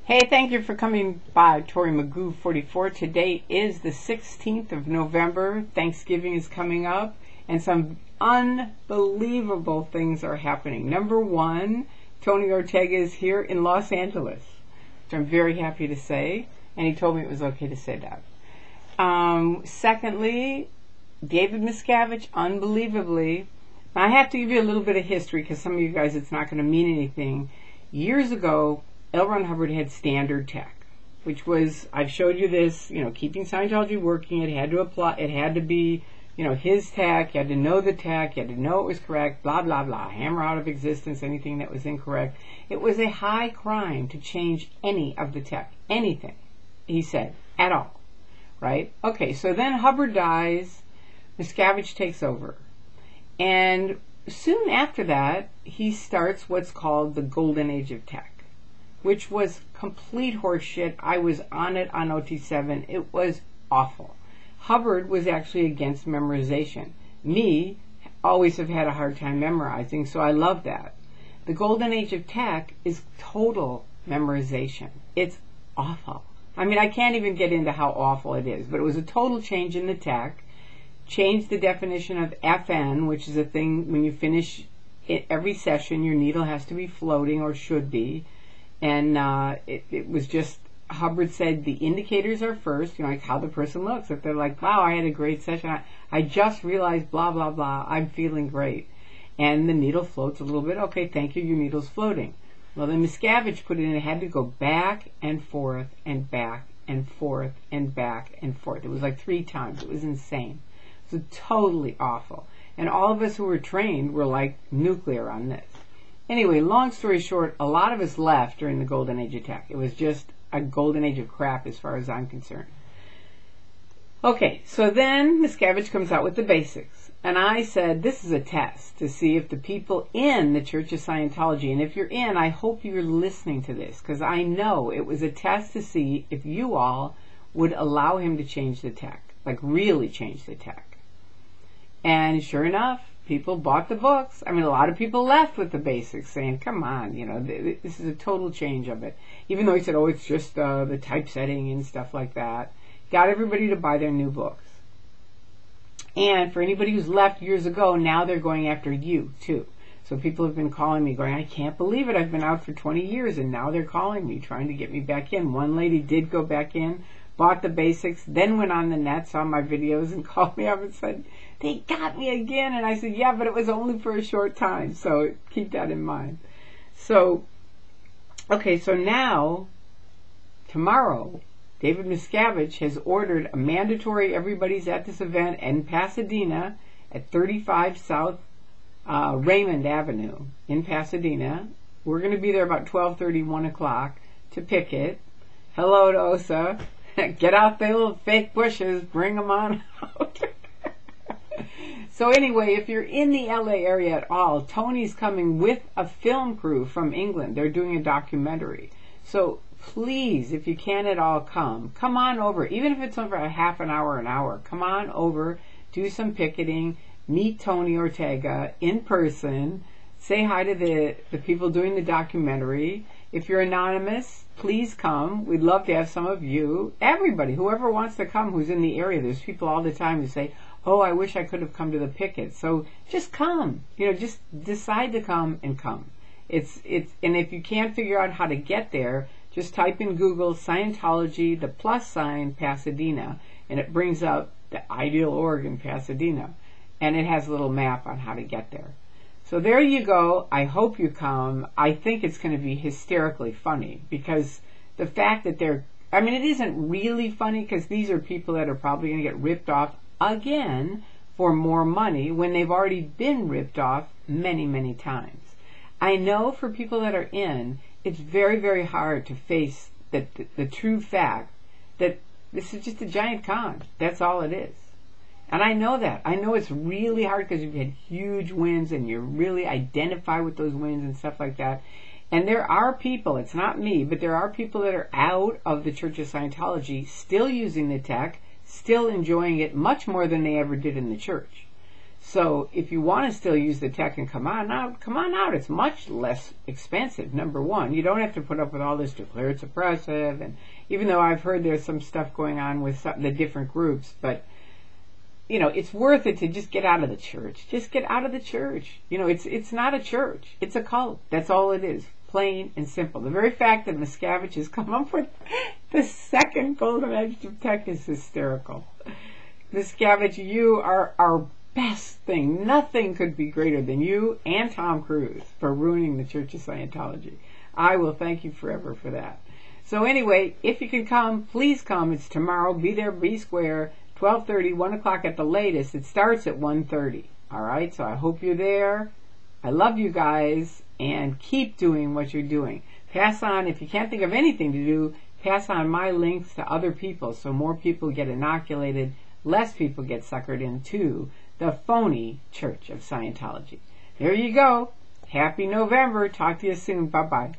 Hey, thank you for coming by. Tori Magoo 44. Today is the 16th of November. Thanksgiving is coming up, and some unbelievable things are happening. Number one, Tony Ortega is here in Los Angeles, which I'm very happy to say, and he told me it was okay to say that. Secondly, David Miscavige, unbelievably, I have to give you a little bit of history because some of you guys, it's not going to mean anything. Years ago, L. Ron Hubbard had standard tech, which was, I've showed you this, keeping Scientology working. It had to apply, it had to be, his tech. You had to know the tech. You had to know it was correct, blah, blah, blah. Hammer out of existence anything that was incorrect. It was a high crime to change any of the tech, anything, he said, at all, right? Okay, so then Hubbard dies, Miscavige takes over. And soon after that, he starts what's called the Golden Age of Tech, which was complete horseshit. I was on it on OT7. It was awful. Hubbard was actually against memorization. Me, always have had a hard time memorizing, so I love that. The Golden Age of Tech is total memorization. It's awful. I mean, I can't even get into how awful it is, but it was a total change in the tech. Changed the definition of FN, which is a thing when you finish every session, your needle has to be floating, or should be. And it was just, Hubbard said the indicators are first, like how the person looks. If they're like, wow, I had a great session, I just realized blah, blah, blah, I'm feeling great. And the needle floats a little bit. Okay, thank you, your needle's floating. Well, then Miscavige put it in, it had to go back and forth and back and forth and back and forth. It was like 3 times. It was insane. It was totally awful. And all of us who were trained were like nuclear on this. Anyway, long story short, a lot of us left during the Golden Age of Tech. It was just a golden age of crap as far as I'm concerned. Okay, so then Miscavige comes out with the basics. And I said, this is a test to see if the people in the Church of Scientology, and if you're in, I hope you're listening to this, because I know it was a test to see if you all would allow him to change the tech, like really change the tech. And sure enough, people bought the books. I mean, a lot of people left with the basics saying, come on, this is a total change of it. Even though he said, oh, it's just the typesetting and stuff like that. Got everybody to buy their new books. And for anybody who's left years ago, now they're going after you, too. So people have been calling me going, I can't believe it. I've been out for 20 years, and now they're calling me, trying to get me back in. One lady did go back in, bought the basics, then went on the net, saw my videos, and called me up and said, they got me again. And I said, yeah, but it was only for a short time, so keep that in mind. So, okay, so now, tomorrow, David Miscavige has ordered a mandatory, everybody's at this event in Pasadena at 35 South Raymond Avenue in Pasadena. We're going to be there about 12:30, 1 o'clock to Picket. Hello to Osa. Get out the little fake bushes, bring them on out. So anyway, if you're in the LA area at all, Tony's coming with a film crew from England. They're doing a documentary. So please, if you can at all, come on over. Even if it's over a half an hour, come on over, do some picketing, meet Tony Ortega in person, say hi to the people doing the documentary. If you're anonymous, please come. We'd love to have some of you. Everybody, whoever wants to come who's in the area. There's people all the time who say, oh, I wish I could have come to the picket. So just come. Just decide to come and come. And if you can't figure out how to get there, just type in Google Scientology, the + Pasadena, and it brings up the ideal org in Pasadena. And it has a little map on how to get there. So there you go. I hope you come. I think it's going to be hysterically funny, because the fact that it isn't really funny, because these are people that are probably going to get ripped off again for more money when they've already been ripped off many, many times. I know for people that are in, it's very, very hard to face the true fact that this is just a giant con. That's all it is. And I know that. I know it's really hard because you've had huge wins and you really identify with those wins and stuff like that. And there are people, it's not me, but there are people that are out of the Church of Scientology still using the tech, still enjoying it much more than they ever did in the church. So if you want to still use the tech and come on out, come on out. It's much less expensive, number one. You don't have to put up with all this declared suppressive, and even though I've heard there's some stuff going on with the different groups, but you know, it's worth it to just get out of the church. Just get out of the church. You know, it's not a church. It's a cult. That's all it is. Plain and simple. The very fact that Miscavige has come up with the second golden age of tech is hysterical. Miscavige, you are our best thing. Nothing could be greater than you and Tom Cruise for ruining the Church of Scientology. I will thank you forever for that. So anyway, if you can come, please come. It's tomorrow. Be there, be square. 12:30, 1 o'clock at the latest. It starts at 1:30. All right, so I hope you're there. I love you guys, and keep doing what you're doing. Pass on, if you can't think of anything to do, pass on my links to other people so more people get inoculated, less people get suckered into the phony Church of Scientology. There you go. Happy November. Talk to you soon. Bye-bye.